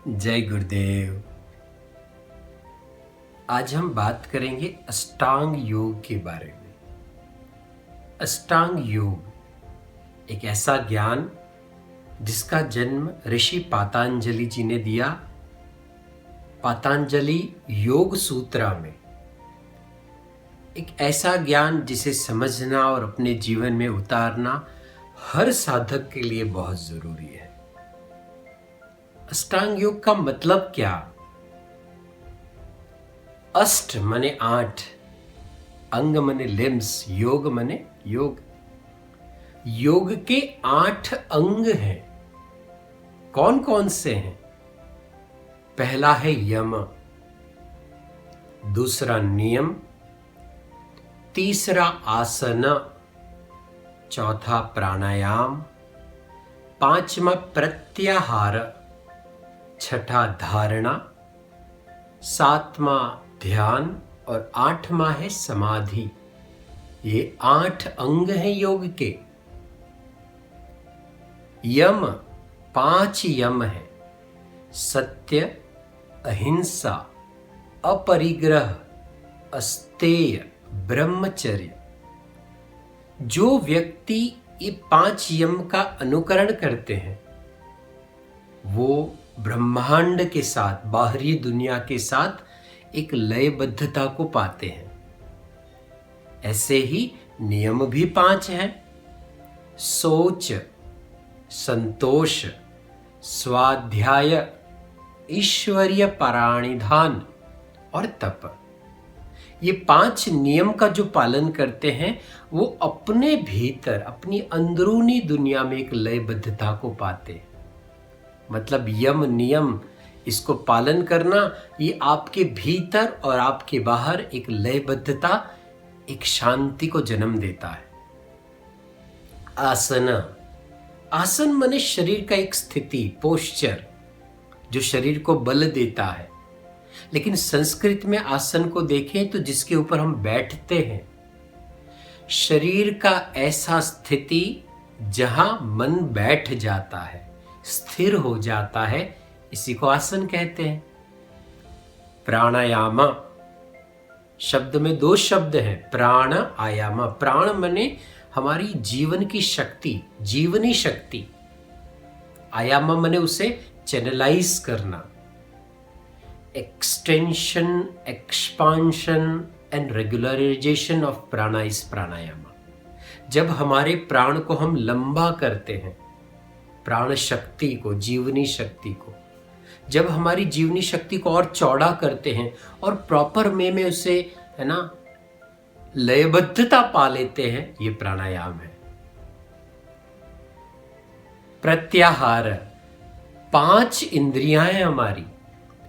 जय गुरुदेव। आज हम बात करेंगे अष्टांग योग के बारे में। अष्टांग योग एक ऐसा ज्ञान जिसका जन्म ऋषि पातंजलि जी ने दिया। पातंजलि योग सूत्रा में एक ऐसा ज्ञान जिसे समझना और अपने जीवन में उतारना हर साधक के लिए बहुत जरूरी है। अष्टांग योग का मतलब क्या? अष्ट माने 8, अंग माने लिम्स, योग माने योग। योग के 8 अंग हैं। कौन कौन से हैं? पहला है यम, दूसरा नियम, तीसरा आसन, चौथा प्राणायाम, पांचवा प्रत्याहार, छठा धारणा, सातवां ध्यान और 8वां है समाधि। ये 8 अंग हैं योग के। यम 5 यम है। सत्य, अहिंसा, अपरिग्रह, अस्तेय, ब्रह्मचर्य। जो व्यक्ति ये 5 यम का अनुकरण करते हैं वो ब्रह्मांड के साथ, बाहरी दुनिया के साथ एक लयबद्धता को पाते हैं। ऐसे ही नियम भी 5 हैं। सोच, संतोष, स्वाध्याय, ईश्वरीय पाराणिधान और तप। ये 5 नियम का जो पालन करते हैं वो अपने भीतर, अपनी अंदरूनी दुनिया में एक लयबद्धता को पाते हैं। मतलब यम नियम इसको पालन करना, ये आपके भीतर और आपके बाहर एक लयबद्धता, एक शांति को जन्म देता है। आसन, आसन माने शरीर का एक स्थिति, पोस्चर, जो शरीर को बल देता है। लेकिन संस्कृत में आसन को देखें तो जिसके ऊपर हम बैठते हैं, शरीर का ऐसा स्थिति जहां मन बैठ जाता है, स्थिर हो जाता है, इसी को आसन कहते हैं। प्राणायाम शब्द में 2 शब्द हैं, प्राण आयाम। प्राण माने हमारी जीवन की शक्ति, जीवनी शक्ति। आयाम माने उसे चैनलाइज करना। Extension, expansion and regularization of prana is pranayama. जब हमारे प्राण को हम लंबा करते हैं, प्राण शक्ति को, जीवनी शक्ति को, जब हमारी जीवनी शक्ति को और चौड़ा करते हैं और प्रॉपर में उसे, है ना, लयबद्धता पा लेते हैं, ये प्राणायाम है। प्रत्याहार, 5 इंद्रियां हैं हमारी,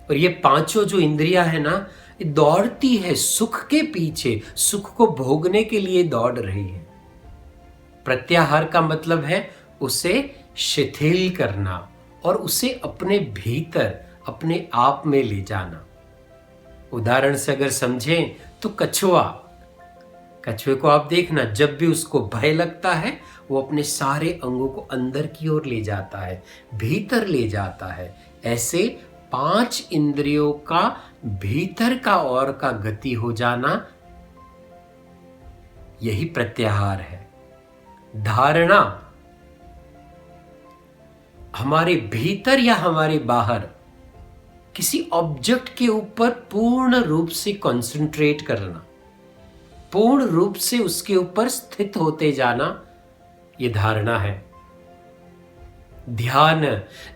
और ये पांचों जो इंद्रियां है ना, ये दौड़ती है सुख के पीछे, सुख को भोगने के लिए दौड़ रही है। प्रत्याहार का मतलब है उसे शिथिल करना और उसे अपने भीतर, अपने आप में ले जाना। उदाहरण से अगर समझें तो कछुआ, कछुए को आप देखना, जब भी उसको भय लगता है वो अपने सारे अंगों को अंदर की ओर ले जाता है, भीतर ले जाता है। ऐसे 5 इंद्रियों का भीतर का और का गति हो जाना, यही प्रत्याहार है। धारणा, हमारे भीतर या हमारे बाहर किसी ऑब्जेक्ट के ऊपर पूर्ण रूप से कंसंट्रेट करना, पूर्ण रूप से उसके ऊपर स्थित होते जाना, ये धारणा है। ध्यान,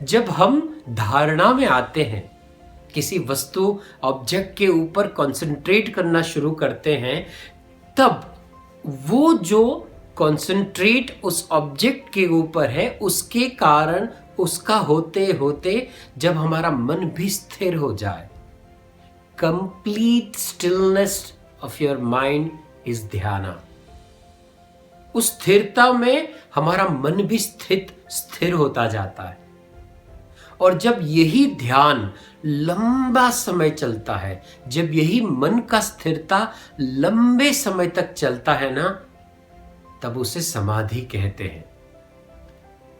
जब हम धारणा में आते हैं, किसी वस्तु, ऑब्जेक्ट के ऊपर कंसंट्रेट करना शुरू करते हैं, तब वो जो कंसंट्रेट उस ऑब्जेक्ट के ऊपर है, उसके कारण, उसका होते होते जब हमारा मन भी स्थिर हो जाए, complete stillness of your mind is ध्यान। उस स्थिरता में हमारा मन भी स्थिर होता जाता है। और जब यही ध्यान लंबा समय चलता है, जब यही मन का स्थिरता लंबे समय तक चलता है ना, तब उसे समाधि कहते हैं।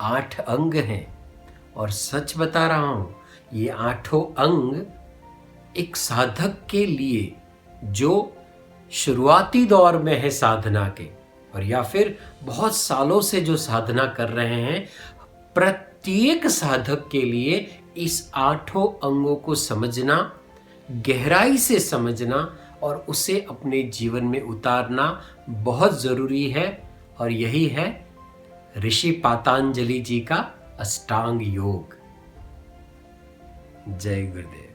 8 अंग हैं और सच बता रहा हूं, ये आठों अंग एक साधक के लिए जो शुरुआती दौर में है साधना के, और या फिर बहुत सालों से जो साधना कर रहे हैं, प्रत्येक साधक के लिए इस आठों अंगों को समझना, गहराई से समझना और उसे अपने जीवन में उतारना बहुत जरूरी है। और यही है ऋषि पातंजलि जी का अष्टांग योग। जय गुरुदेव।